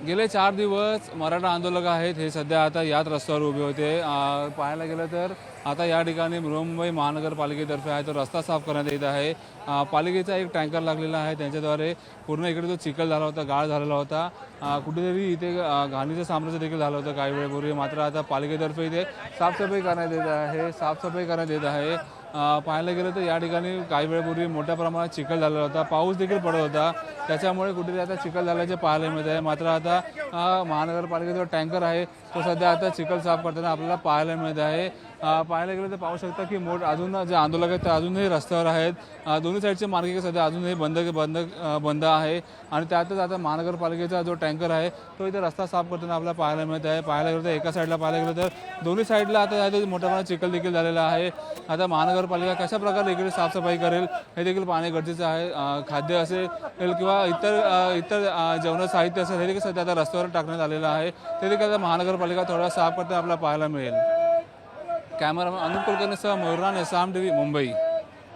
गेले 4 दिवस मराठा आंदोलक आहेत हे सध्या आता याच रस्त्यावर उभे होते। पाहायला गेलं तर आता या ठिकाणी मुंबई महानगरपालिकेतर्फे आहे तो रस्ता साफ करण्यात येत आहे। पालिकेचा एक टँकर लागलेला आहे, त्यांच्याद्वारे पूर्ण इकडे जो चिखल झाला होता, गाळ झालेला होता, कुठेतरी इथे घाणीचं साम्राज्य देखील झालं होतं काही वेळेपूर्वी। मात्र आता पालिकेतर्फे इथे साफसफाई करण्यात येत आहे। पाहायला गेलं तर या ठिकाणी काही वेळापूर्वी मोठ्या प्रमाणात चिखल झालेला होता, पाऊस देखील पडत होता, त्याच्यामुळे कुठेतरी आता चिखल झाल्याचे पाहायला मिळत आहे। मात्र आता महानगरपालिकेचा टँकर आहे तो सध्या आता चिखल साफ करताना आपल्याला पाहायला मिळत आहे। पाहायला गेलं तर पाहू शकता की अजून जे आंदोलक आहेत ते अजूनही रस्त्यावर आहेत। दोन्ही साईडचे मार्गिका सध्या अजूनही बंद आहे आणि त्यातच आता महानगरपालिकेचा जो टँकर आहे तो इथे रस्ता साफ करताना आपल्याला पाहायला मिळत आहे। पाहायला गेलं तर एका साईडला पाहायला गेलं तर दोन्ही साईडला आता मोठ्या प्रमाणात चिखल देखील झालेला आहे। आता महानगरपालिका कशा प्रकारे इकडे साफसफाई करेल हे देखील पाहणे गरजेचं आहे। खाद्य असेल किंवा इतर जेवणाचं साहित्य असेल हे देखील सध्या आता रस्त्यावर टाकण्यात आलेलं आहे, ते देखील आता महानगरपालिका थोडा साफ करताना आपल्याला पाहायला मिळेल। कॅमेरामॅन अनुप कुलकर्णीसह मयूर राणे, साम टीव्ही, मुंबई।